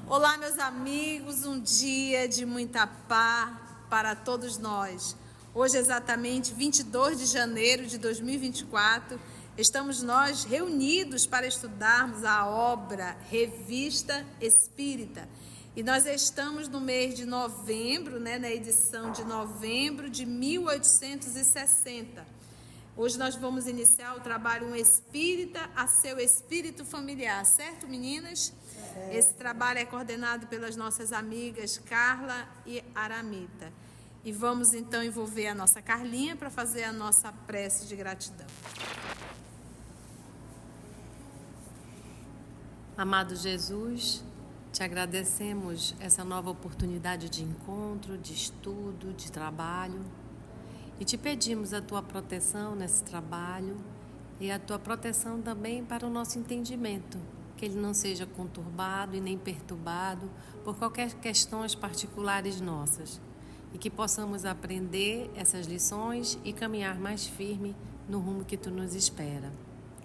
Olá, meus amigos, um dia de muita paz para todos nós. Hoje, exatamente 22 de janeiro de 2024, estamos nós reunidos para estudarmos a obra Revista Espírita. E nós estamos no mês de novembro, na edição de novembro de 1860. Hoje nós vamos iniciar o trabalho Um Espírita a Seu Espírito Familiar, certo, meninas? Esse trabalho é coordenado pelas nossas amigas Carla e Aramita. E vamos então envolver a nossa Carlinha para fazer a nossa prece de gratidão. Amado Jesus, te agradecemos essa nova oportunidade de encontro, de estudo, de trabalho. E te pedimos a tua proteção nesse trabalho e a tua proteção também para o nosso entendimento, que ele não seja conturbado e nem perturbado por qualquer questões particulares nossas, e que possamos aprender essas lições e caminhar mais firme no rumo que tu nos espera.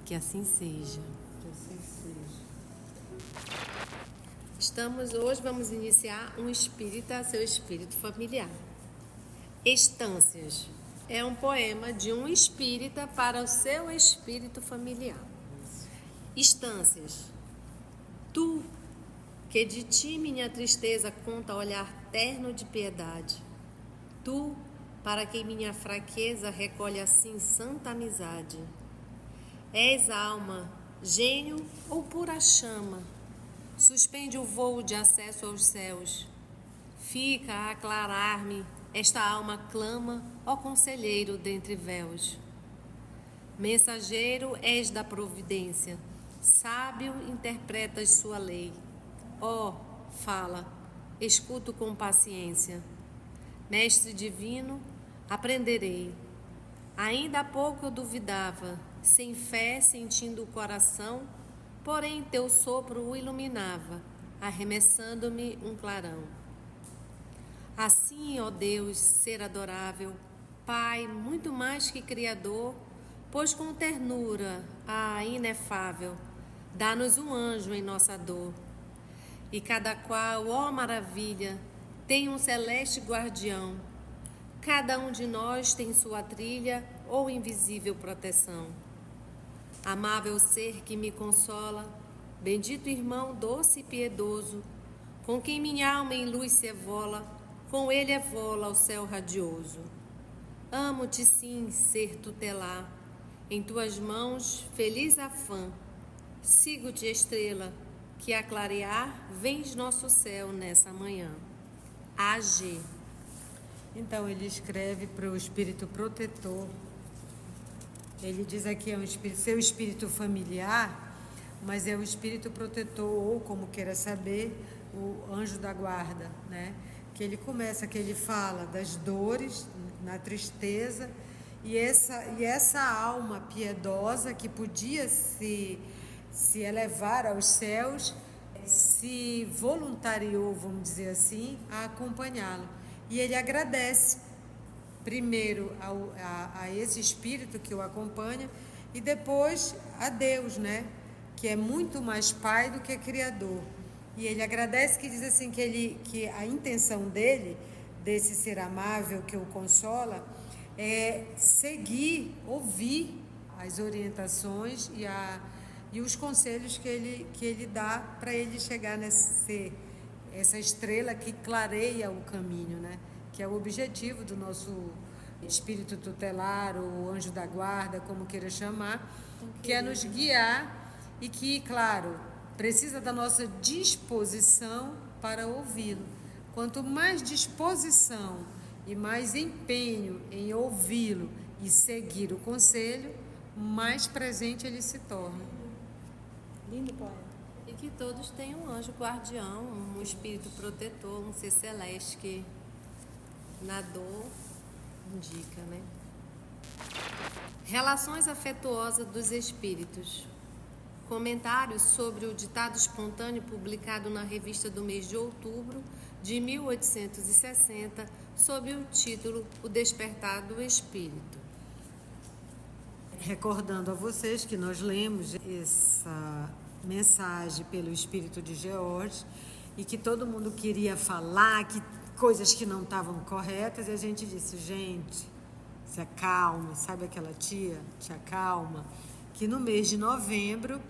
Que assim seja. Que assim seja. Vamos iniciar Um Espírita a Seu Espírito Familiar. Estâncias. É um poema de um espírita para o seu espírito familiar. Estâncias. Tu, que de ti minha tristeza conta olhar terno de piedade. Tu, para quem minha fraqueza recolhe assim santa amizade. És alma, gênio ou pura chama, suspende o voo de acesso aos céus. Fica a aclarar-me, esta alma clama, ó conselheiro dentre véus. Mensageiro és da providência, sábio interpretas sua lei. Ó, fala, escuto com paciência. Mestre divino, aprenderei. Ainda há pouco eu duvidava, sem fé sentindo o coração, porém teu sopro o iluminava, arremessando-me um clarão. Assim, ó Deus, ser adorável, Pai, muito mais que Criador, pois com ternura, inefável, dá-nos um anjo em nossa dor. E cada qual, ó maravilha, tem um celeste guardião. Cada um de nós tem sua trilha ou invisível proteção. Amável ser que me consola, bendito irmão doce e piedoso, com quem minha alma em luz se evola, com ele evola ao céu radioso. Amo-te sim, ser tutelar, em tuas mãos feliz afã. Sigo-te, estrela, que a clarear vens nosso céu nessa manhã. A.G. Então ele escreve para o espírito protetor. Ele diz aqui é seu espírito familiar, mas é o espírito protetor, ou como queira saber, o anjo da guarda, né? Que ele fala das dores, na tristeza, e essa alma piedosa que podia se elevar aos céus, se voluntariou, vamos dizer assim, a acompanhá-lo. E ele agradece primeiro a esse espírito que o acompanha e depois a Deus, né? Que é muito mais pai do que criador. E ele agradece, que diz assim que a intenção dele, desse ser amável que o consola, é seguir, ouvir as orientações e os conselhos que ele dá para ele chegar essa estrela que clareia o caminho, né? Que é o objetivo do nosso espírito tutelar, ou anjo da guarda, como queira chamar, que é nos guiar e que, claro, precisa da nossa disposição para ouvi-lo. Quanto mais disposição e mais empenho em ouvi-lo e seguir o conselho, mais presente ele se torna. Lindo poema. E que todos tenham um anjo guardião, um espírito protetor, um ser celeste que na dor indica, né? Relações afetuosas dos espíritos. comentários sobre o ditado espontâneo publicado na revista do mês de outubro de 1860, sob o título O Despertar do Espírito. Recordando a vocês que nós lemos essa mensagem pelo Espírito de George e que todo mundo queria falar que coisas que não estavam corretas, e a gente disse, gente, se acalme, sabe aquela tia, te acalma, que no mês de novembro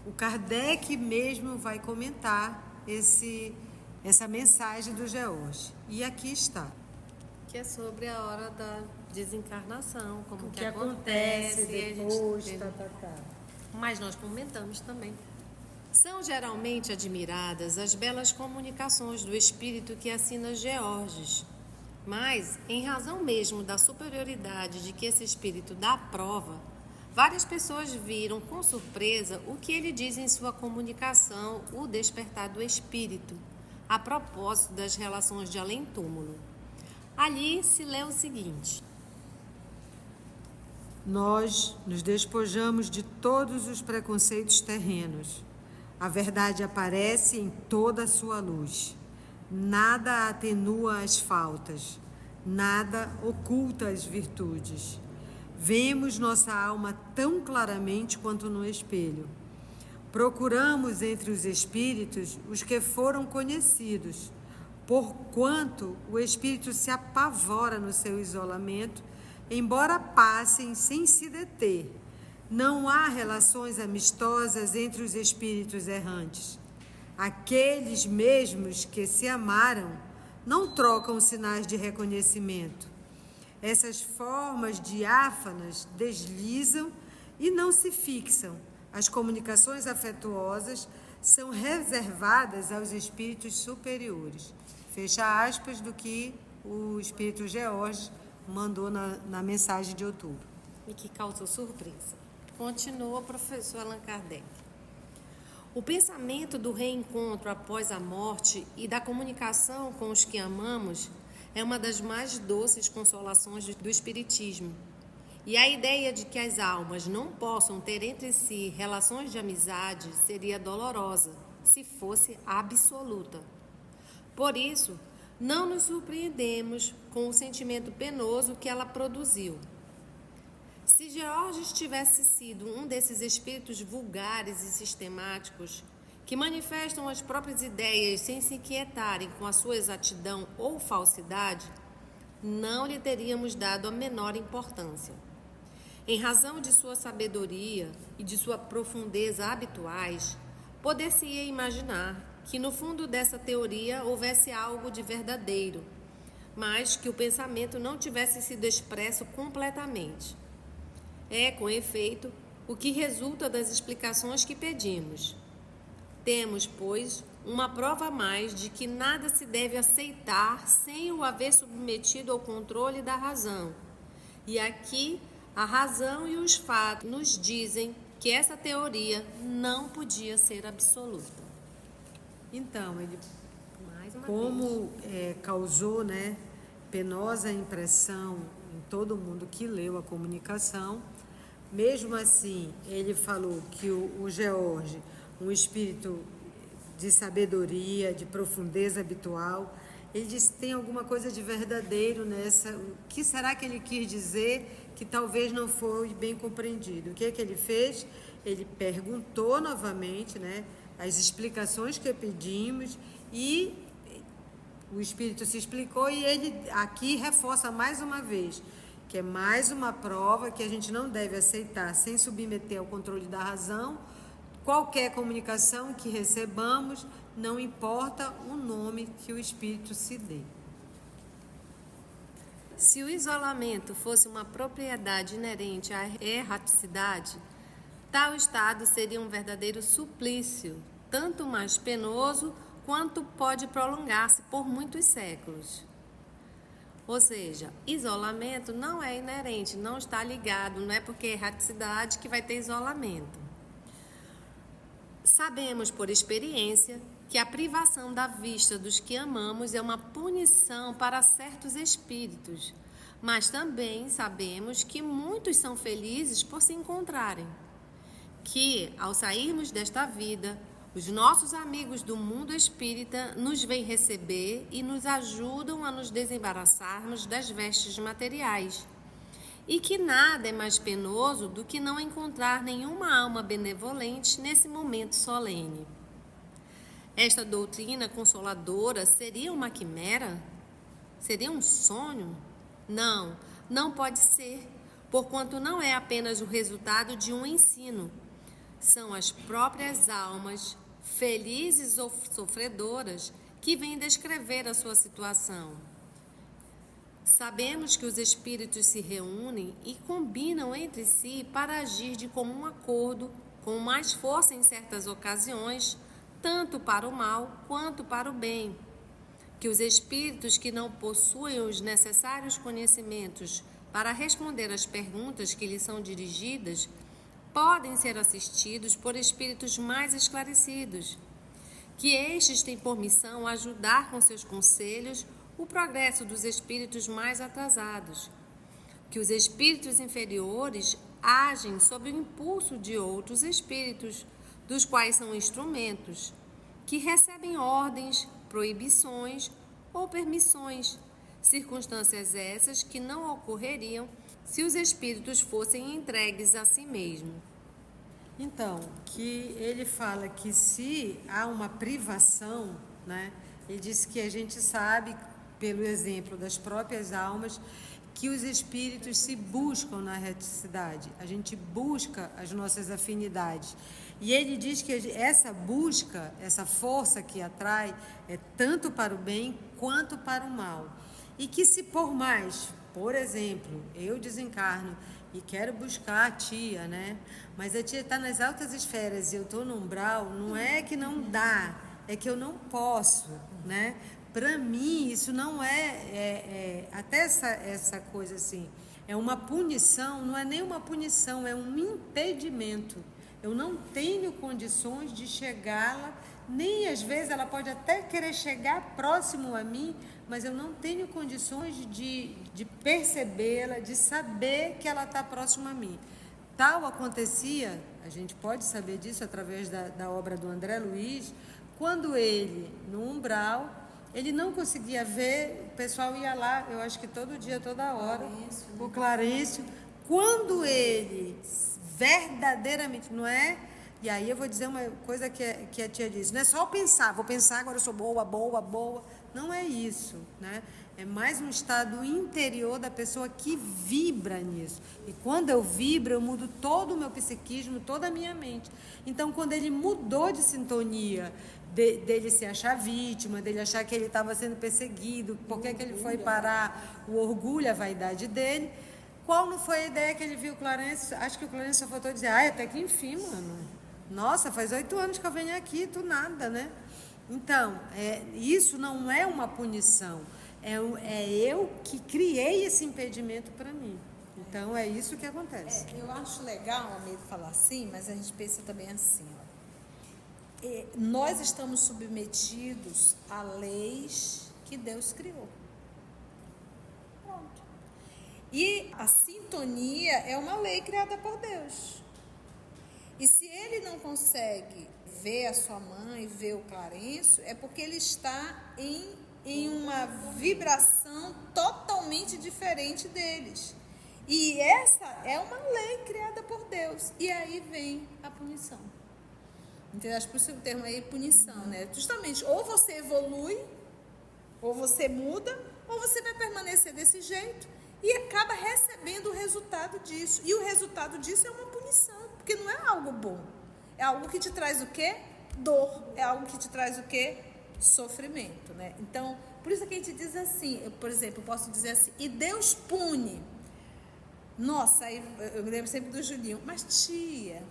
o Kardec mesmo vai comentar essa mensagem do George. E aqui está. Que é sobre a hora da desencarnação, como O que acontece depois, e a gente Mas nós comentamos também. São geralmente admiradas as belas comunicações do espírito que assina Georges, mas, em razão mesmo da superioridade de que esse espírito dá prova, várias pessoas viram com surpresa o que ele diz em sua comunicação O Despertar do Espírito, a propósito das relações de além-túmulo. Ali se lê o seguinte: nós nos despojamos de todos os preconceitos terrenos. A verdade aparece em toda a sua luz. Nada atenua as faltas, nada oculta as virtudes. Vemos nossa alma tão claramente quanto no espelho. Procuramos entre os espíritos os que foram conhecidos, porquanto o espírito se apavora no seu isolamento, embora passem sem se deter. Não há relações amistosas entre os espíritos errantes. Aqueles mesmos que se amaram não trocam sinais de reconhecimento. Essas formas diáfanas deslizam e não se fixam. As comunicações afetuosas são reservadas aos espíritos superiores. Fecha aspas do que o espírito George mandou na mensagem de outubro. E que causou surpresa. Continua o professor Allan Kardec. O pensamento do reencontro após a morte e da comunicação com os que amamos é uma das mais doces consolações do Espiritismo. E a ideia de que as almas não possam ter entre si relações de amizade seria dolorosa, se fosse absoluta. Por isso, não nos surpreendemos com o sentimento penoso que ela produziu. Se Georges tivesse sido um desses espíritos vulgares e sistemáticos, que manifestam as próprias ideias sem se inquietarem com a sua exatidão ou falsidade, não lhe teríamos dado a menor importância. Em razão de sua sabedoria e de sua profundeza habituais, poder-se-ia imaginar que no fundo dessa teoria houvesse algo de verdadeiro, mas que o pensamento não tivesse sido expresso completamente. É, com efeito, o que resulta das explicações que pedimos. Temos, pois, uma prova a mais de que nada se deve aceitar sem o haver submetido ao controle da razão. E aqui, a razão e os fatos nos dizem que essa teoria não podia ser absoluta. Então, ele, como causou, penosa impressão em todo mundo que leu a comunicação, mesmo assim, ele falou que o George, um espírito de sabedoria, de profundeza habitual, ele disse que tem alguma coisa de verdadeiro nessa. O que será que ele quis dizer que talvez não foi bem compreendido? O que é que ele fez? Ele perguntou novamente, as explicações que pedimos, e o espírito se explicou, e ele aqui reforça mais uma vez que é mais uma prova que a gente não deve aceitar sem submeter ao controle da razão qualquer comunicação que recebamos, não importa o nome que o espírito se dê. Se o isolamento fosse uma propriedade inerente à erraticidade, tal estado seria um verdadeiro suplício, tanto mais penoso quanto pode prolongar-se por muitos séculos. Ou seja, isolamento não é inerente, não está ligado, não é porque é erraticidade que vai ter isolamento. Sabemos por experiência que a privação da vista dos que amamos é uma punição para certos espíritos, mas também sabemos que muitos são felizes por se encontrarem. que, ao sairmos desta vida, os nossos amigos do mundo espírita nos vêm receber e nos ajudam a nos desembaraçarmos das vestes materiais. E que nada é mais penoso do que não encontrar nenhuma alma benevolente nesse momento solene. Esta doutrina consoladora seria uma quimera? Seria um sonho? Não, não pode ser, porquanto não é apenas o resultado de um ensino. São as próprias almas, felizes ou sofredoras, que vêm descrever a sua situação. Sabemos que os espíritos se reúnem e combinam entre si para agir de comum acordo, com mais força em certas ocasiões, tanto para o mal quanto para o bem. Que os espíritos que não possuem os necessários conhecimentos para responder às perguntas que lhes são dirigidas, podem ser assistidos por espíritos mais esclarecidos, que estes têm por missão ajudar com seus conselhos o progresso dos espíritos mais atrasados, que os espíritos inferiores agem sob o impulso de outros espíritos, dos quais são instrumentos, que recebem ordens, proibições ou permissões, circunstâncias essas que não ocorreriam se os espíritos fossem entregues a si mesmos. Então, que ele fala que se há uma privação, né, ele diz que a gente sabe, pelo exemplo das próprias almas, que os espíritos se buscam na reticidade, a gente busca as nossas afinidades. E ele diz que essa busca, essa força que atrai, é tanto para o bem quanto para o mal. E que se por mais, por exemplo, eu desencarno e quero buscar a tia, né? Mas a tia está nas altas esferas e eu estou no umbral, não é que não dá, é que eu não posso, né? Para mim, isso não até essa coisa assim, é uma punição, não é nem uma punição, é um impedimento. Eu não tenho condições de chegá-la, nem às vezes ela pode até querer chegar próximo a mim, mas eu não tenho condições de percebê-la, de saber que ela está próxima a mim. Tal acontecia, a gente pode saber disso através da obra do André Luiz, quando ele, no umbral, ele não conseguia ver, o pessoal ia lá, eu acho que todo dia, toda hora, o Clarencio, quando ele verdadeiramente, não é? E aí eu vou dizer uma coisa que a tia disse, não é só pensar, vou pensar agora eu sou boa, não é isso, né? É mais um estado interior da pessoa que vibra nisso. E quando eu vibro, eu mudo todo o meu psiquismo, toda a minha mente. Então, quando ele mudou de sintonia, dele se achar vítima, dele achar que ele estava sendo perseguido, por que ele foi parar, o orgulho, a vaidade dele, qual não foi a ideia que ele viu o Clarence? Acho que o Clarence só faltou dizer, até que enfim, mano. Nossa, faz 8 anos que eu venho aqui, tu nada, né? Então, isso não é uma punição. É eu que criei esse impedimento para mim. Então, é isso que acontece. Eu acho legal, amigo, falar assim, mas a gente pensa também assim, ó. Nós estamos submetidos a leis que Deus criou. Pronto. E a sintonia é uma lei criada por Deus. E se ele não consegue ver a sua mãe, ver o Clarencio, é porque ele está em uma vibração totalmente diferente deles. E essa é uma lei criada por Deus. E aí vem a punição. Entendeu? Acho por isso que o termo aí é punição, né? Justamente, ou você evolui, ou você muda, ou você vai permanecer desse jeito e acaba recebendo o resultado disso. E o resultado disso é uma punição, porque não é algo bom. É algo que te traz o quê? Dor. É algo que te traz o quê? Sofrimento, né? Então, por isso que a gente diz assim, por exemplo, eu posso dizer assim, e Deus pune. Nossa, aí eu me lembro sempre do Julinho, mas tia,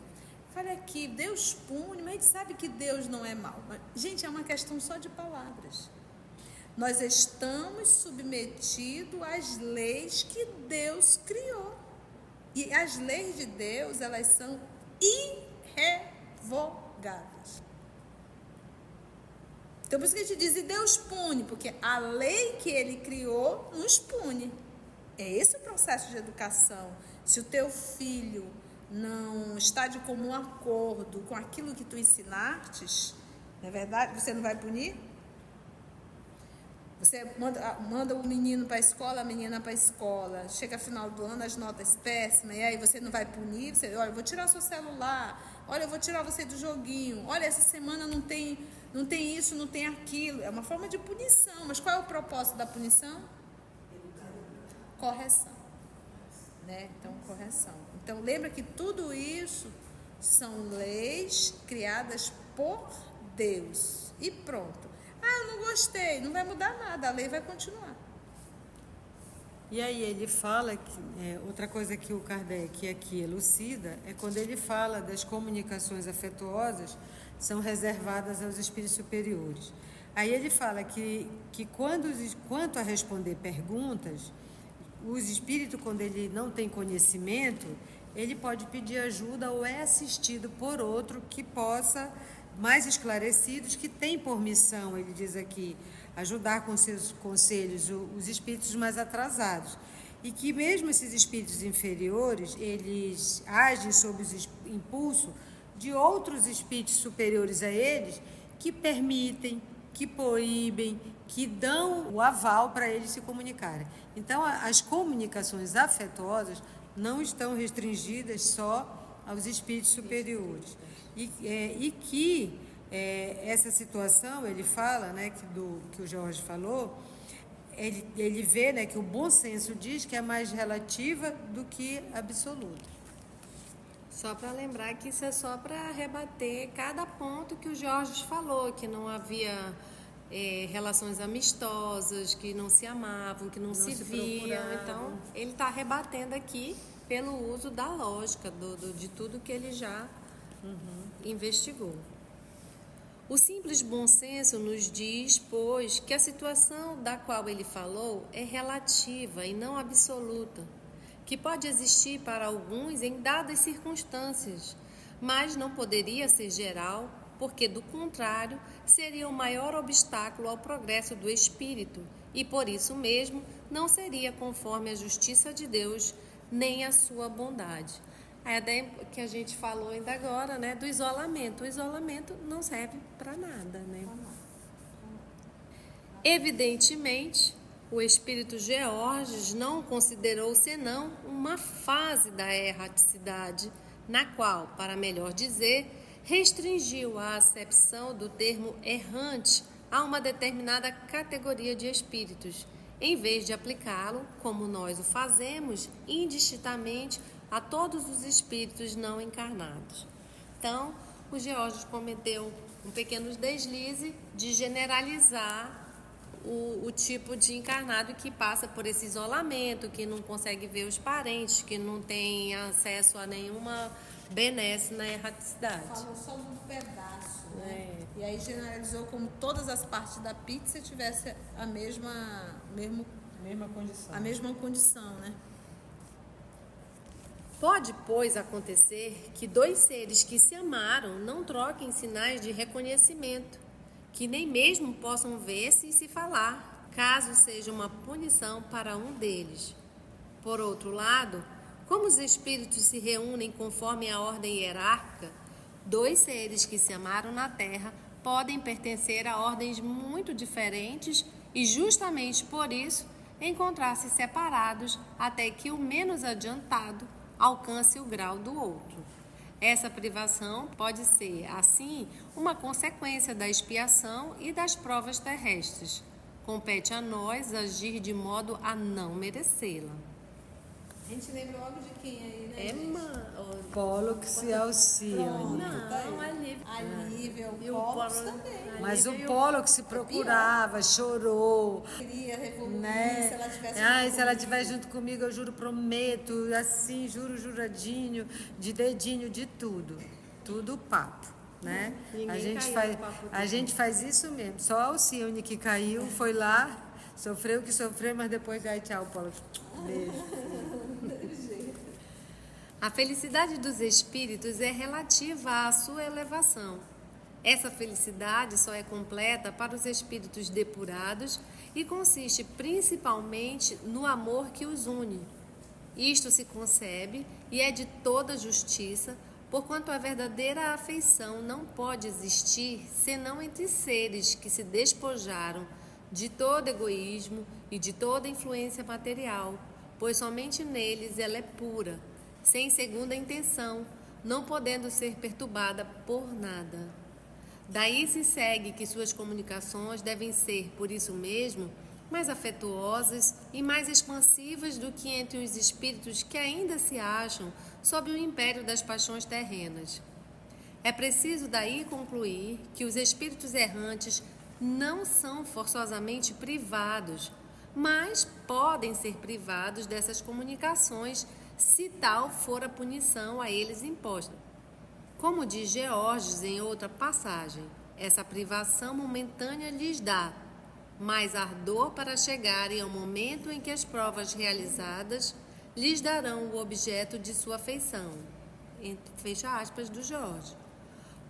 olha aqui, Deus pune, mas a gente sabe que Deus não é mau. Mas, gente, é uma questão só de palavras. Nós estamos submetidos às leis que Deus criou. E as leis de Deus, elas são irrevogáveis. Então, por isso que a gente diz, e Deus pune, porque a lei que Ele criou nos pune. É esse o processo de educação. Se o teu filho não está de comum acordo com aquilo que tu ensinastes, não é verdade? Você não vai punir? Você manda o menino para a escola, a menina para a escola, chega final do ano, as notas péssimas, e aí você não vai punir? Você, olha, eu vou tirar o seu celular, olha, eu vou tirar você do joguinho, olha, essa semana não tem isso, não tem aquilo. É uma forma de punição, mas qual é o propósito da punição? Correção. Né? Então, correção. Então, lembra que tudo isso são leis criadas por Deus. E pronto. Ah, eu não gostei, não vai mudar nada, a lei vai continuar. E aí ele fala que outra coisa que o Kardec aqui elucida é quando ele fala das comunicações afetuosas são reservadas aos espíritos superiores. Aí ele fala que quanto a responder perguntas, os espíritos, quando ele não tem conhecimento, ele pode pedir ajuda ou é assistido por outro que possa, mais esclarecidos, que tem por missão, ele diz aqui, ajudar com seus conselhos os espíritos mais atrasados. E que mesmo esses espíritos inferiores, eles agem sob o impulso de outros espíritos superiores a eles, que permitem, que proíbem, que dão o aval para eles se comunicarem. Então, as comunicações afetuosas não estão restringidas só aos espíritos superiores. E que essa situação, ele fala, né, que o Jorge falou, ele vê, né, que o bom senso diz que é mais relativa do que absoluta. Só para lembrar que isso é só para rebater cada ponto que o Jorge falou, que não havia relações amistosas, que não se amavam, que não se viam. Então, ele está rebatendo aqui pelo uso da lógica, de tudo que ele já investigou. O simples bom senso nos diz, pois, que a situação da qual ele falou é relativa e não absoluta, que pode existir para alguns em dadas circunstâncias, mas não poderia ser geral, porque, do contrário, seria o maior obstáculo ao progresso do espírito e, por isso mesmo, não seria conforme a justiça de Deus nem a sua bondade. A ideia que a gente falou ainda agora, né, do isolamento. O isolamento não serve para nada, né? Evidentemente, o espírito Georges não considerou senão uma fase da erraticidade, na qual, para melhor dizer, restringiu a acepção do termo errante a uma determinada categoria de espíritos, em vez de aplicá-lo, como nós o fazemos, indistintamente a todos os espíritos não encarnados. Então, o Georges cometeu um pequeno deslize de generalizar o tipo de encarnado que passa por esse isolamento, que não consegue ver os parentes, que não tem acesso a nenhuma benesse na erraticidade. Falou só de um pedaço, né? E aí generalizou como todas as partes da pizza tivessem a mesma condição, né? Pode, pois, acontecer que dois seres que se amaram não troquem sinais de reconhecimento, que nem mesmo possam ver-se e se falar, caso seja uma punição para um deles. Por outro lado, como os espíritos se reúnem conforme a ordem hierárquica, dois seres que se amaram na Terra podem pertencer a ordens muito diferentes e, justamente por isso, encontrar-se separados até que o menos adiantado alcance o grau do outro. Essa privação pode ser, assim, uma consequência da expiação e das provas terrestres. Compete a nós agir de modo a não merecê-la. A gente lembra logo de quem aí, né? Pólux e Alcione. A Lívia, o Pólux também. Mas o Pólux se procurava, chorou. Queria revoluir, né? se ela tivesse... Se ela estiver junto comigo, eu juro, prometo, assim, juro, juradinho, de dedinho, de tudo. Tudo papo, né? A gente faz isso mesmo. Só a Alcione que caiu, foi lá, sofreu o que sofreu, mas depois, ai, tchau, Pólux. Beijo. A felicidade dos espíritos é relativa à sua elevação. Essa felicidade só é completa para os espíritos depurados e consiste principalmente no amor que os une. Isto se concebe e é de toda justiça, porquanto a verdadeira afeição não pode existir senão entre seres que se despojaram de todo egoísmo e de toda influência material, pois somente neles ela é pura, sem segunda intenção, não podendo ser perturbada por nada. Daí se segue que suas comunicações devem ser, por isso mesmo, mais afetuosas e mais expansivas do que entre os espíritos que ainda se acham sob o império das paixões terrenas. É preciso daí concluir que os espíritos errantes não são forçosamente privados, mas podem ser privados dessas comunicações se tal for a punição a eles imposta. Como diz Georges em outra passagem, essa privação momentânea lhes dá mais ardor para chegarem ao momento em que as provas realizadas lhes darão o objeto de sua afeição. Fecha aspas do Jorge.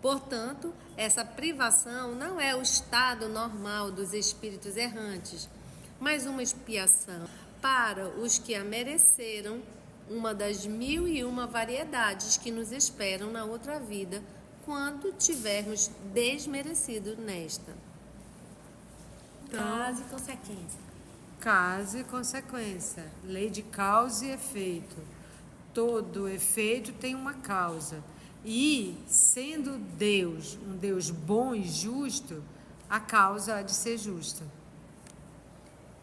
Portanto, essa privação não é o estado normal dos espíritos errantes, mas uma expiação para os que a mereceram, uma das 1001 variedades que nos esperam na outra vida, quando tivermos desmerecido nesta. Causa e consequência. Causa e consequência. Lei de causa e efeito. Todo efeito tem uma causa. E, sendo Deus um Deus bom e justo, a causa há de ser justa.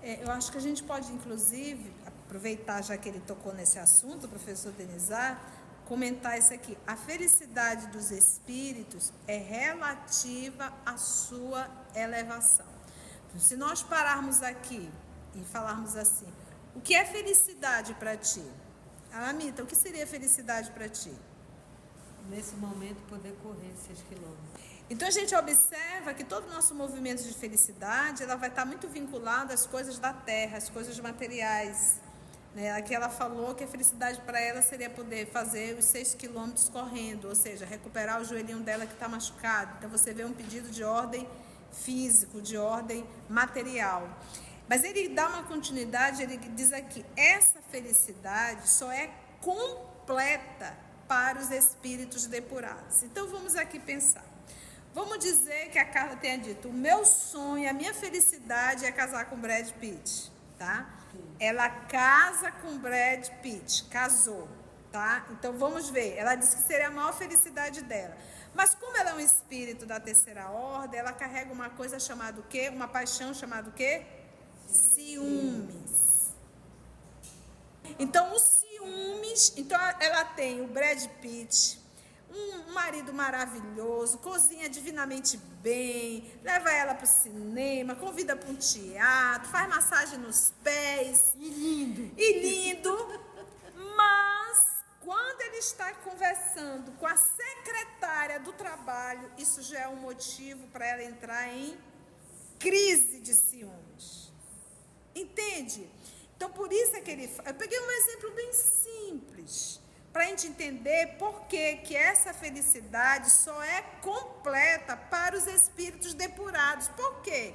Eu acho que a gente pode, inclusive, aproveitar, já que ele tocou nesse assunto, o professor Denizar, comentar isso aqui. A felicidade dos espíritos é relativa à sua elevação. Se nós pararmos aqui e falarmos assim, o que é felicidade para ti? Alamita, o que seria felicidade para ti? Nesse momento, poder correr 6 quilômetros. Então, a gente observa que todo o nosso movimento de felicidade, ela vai estar muito vinculada às coisas da terra, às coisas materiais. Né? Aqui ela falou que a felicidade para ela seria poder fazer os 6 quilômetros correndo, ou seja, recuperar o joelhinho dela que está machucado. Então, você vê um pedido de ordem físico, de ordem material. Mas ele dá uma continuidade, ele diz aqui, essa felicidade só é completa para os espíritos depurados. Então vamos aqui pensar. Vamos dizer que a Carla tenha dito, o meu sonho, a minha felicidade é casar com Brad Pitt, tá? Ela casa com Brad Pitt, casou, tá? Então vamos ver, ela disse que seria a maior felicidade dela. Mas como ela é um espírito da terceira ordem, ela carrega uma coisa chamada o quê? Uma paixão chamada o quê? Ciúmes. Então, os ciúmes... Então, ela tem o Brad Pitt, um marido maravilhoso, cozinha divinamente bem, leva ela para o cinema, convida para um teatro, faz massagem nos pés. E lindo. Mas... quando ele está conversando com a secretária do trabalho, isso já é um motivo para ela entrar em crise de ciúmes. Entende? Então, por isso é que eu peguei um exemplo bem simples, para a gente entender por que essa felicidade só é completa para os espíritos depurados. Por quê?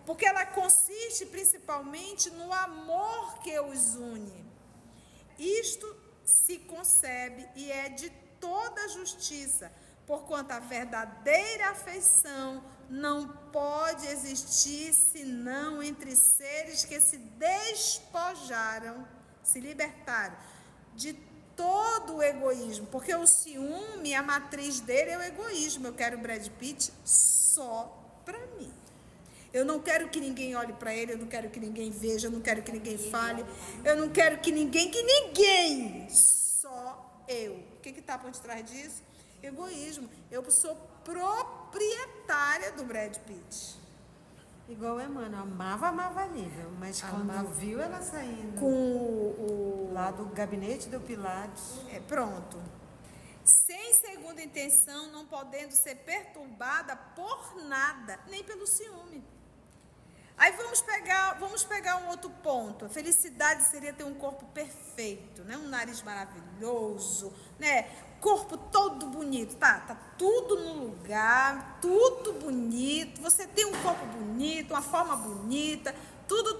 Porque ela consiste principalmente no amor que os une. Isto se concebe e é de toda justiça, porquanto a verdadeira afeição não pode existir senão entre seres que se despojaram, se libertaram de todo o egoísmo, porque o ciúme, a matriz dele é o egoísmo. Eu quero o Brad Pitt só para mim. Eu não quero que ninguém olhe para ele, eu não quero que ninguém veja, eu não quero que ninguém fale, eu não quero que ninguém, só eu. O que está por trás disso? Egoísmo. Eu sou proprietária do Brad Pitt. Igual a Emmanuel, amava nível, mas quando viu ela saindo lá do gabinete do Pilates. Pronto. Sem segunda intenção, não podendo ser perturbada por nada, nem pelo ciúme. Aí vamos pegar um outro ponto. A felicidade seria ter um corpo perfeito, né? Um nariz maravilhoso, né? Corpo todo bonito, tá tudo no lugar, tudo bonito. Você tem um corpo bonito, uma forma bonita, tudo.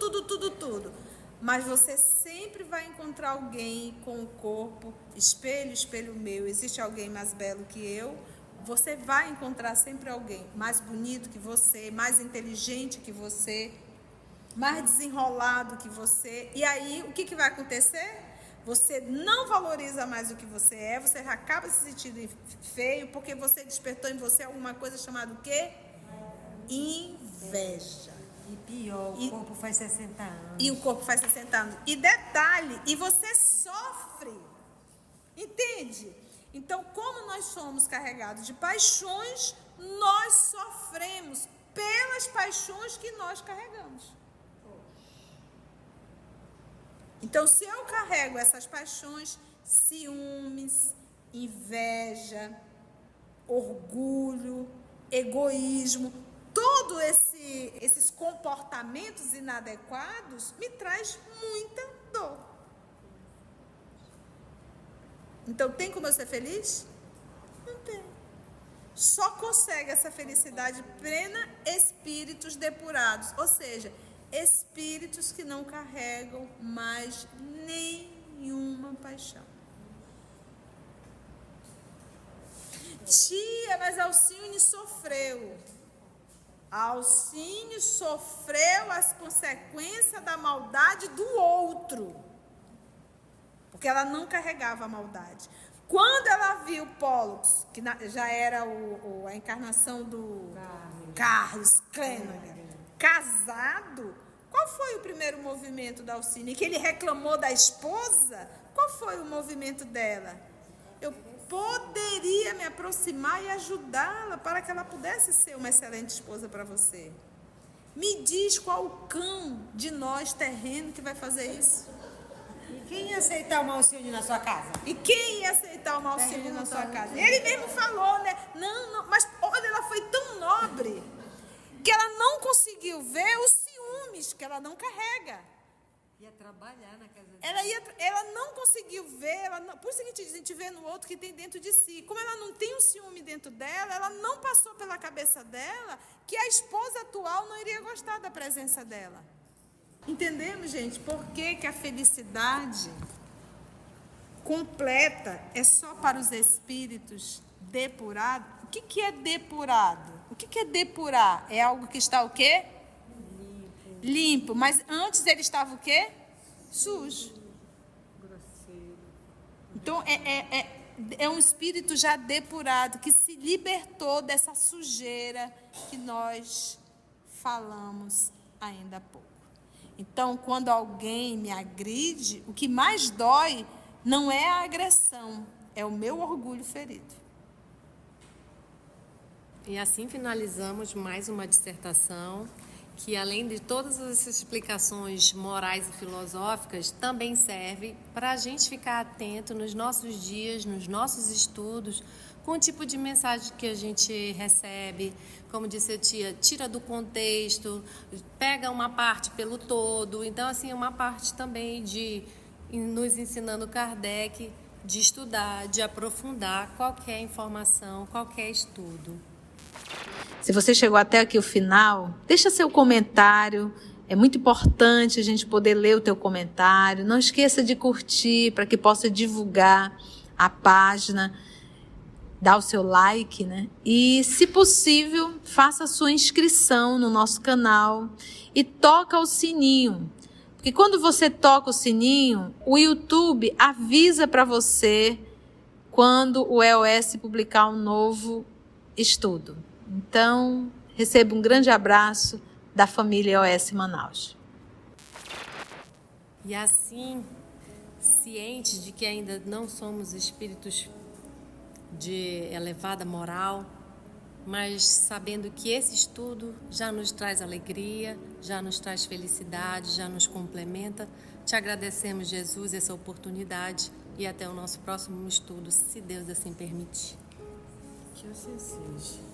mas você sempre vai encontrar alguém com o corpo, espelho, espelho meu, existe alguém mais belo que eu, você vai encontrar sempre alguém mais bonito que você, mais inteligente que você, mais desenrolado que você. E aí, o que vai acontecer? Você não valoriza mais o que você é, você acaba se sentindo feio, porque você despertou em você alguma coisa chamada o quê? Inveja. E pior, o corpo faz 60 anos. E o corpo faz 60 anos. E detalhe, e você sofre. Entende? Então, como nós somos carregados de paixões, nós sofremos pelas paixões que nós carregamos. Então, se eu carrego essas paixões, ciúmes, inveja, orgulho, egoísmo, todos esses comportamentos inadequados me traz muita dor. Então, tem como eu ser feliz? Não tem. Só consegue essa felicidade plena espíritos depurados, ou seja, espíritos que não carregam mais nenhuma paixão. Tia, mas Alcione sofreu. Alcione sofreu as consequências da maldade do outro, porque ela não carregava a maldade. Quando ela viu Pollux, que já era a encarnação do Carlos Clenaghan, casado, qual foi o primeiro movimento da Alcione? Que ele reclamou da esposa? Qual foi o movimento dela? Eu poderia me aproximar e ajudá-la para que ela pudesse ser uma excelente esposa para você. Me diz qual o cão de nós terreno que vai fazer isso? E quem ia aceitar uma Alcione na sua casa? E quem ia aceitar uma Alcione na sua casa? Ele mesmo falou, né? Não, mas olha, ela foi tão nobre que ela não conseguiu ver os ciúmes que ela não carrega. Ia trabalhar na casa dela. Ela não conseguiu ver, por isso que a gente vê no outro que tem dentro de si. Como ela não tem um ciúme dentro dela, ela não passou pela cabeça dela que a esposa atual não iria gostar da presença dela. Entendemos, gente? Por que a felicidade completa é só para os espíritos depurados? O que é depurado? O que é depurar? É algo que está o quê? Limpo. Mas antes ele estava o quê? Sujo. Grosseiro. Então, é um espírito já depurado, que se libertou dessa sujeira que nós falamos ainda há pouco. Então, quando alguém me agride, o que mais dói não é a agressão, é o meu orgulho ferido. E assim finalizamos mais uma dissertação que, além de todas essas explicações morais e filosóficas, também serve para a gente ficar atento nos nossos dias, nos nossos estudos, com o tipo de mensagem que a gente recebe. Como disse a tia, tira do contexto, pega uma parte pelo todo. Então, assim, é uma parte também de nos ensinando Kardec, de estudar, de aprofundar qualquer informação, qualquer estudo. Se você chegou até aqui o final, deixa seu comentário. É muito importante a gente poder ler o teu comentário. Não esqueça de curtir para que possa divulgar a página. Dá o seu like, né? E, se possível, faça a sua inscrição no nosso canal e toca o sininho. Porque quando você toca o sininho, o YouTube avisa para você quando o EOS publicar um novo estudo. Então, receba um grande abraço da família EOS Manaus. E assim, cientes de que ainda não somos espíritos de elevada moral, mas sabendo que esse estudo já nos traz alegria, já nos traz felicidade, já nos complementa, te agradecemos, Jesus, essa oportunidade e até o nosso próximo estudo, se Deus assim permitir. Que assim seja.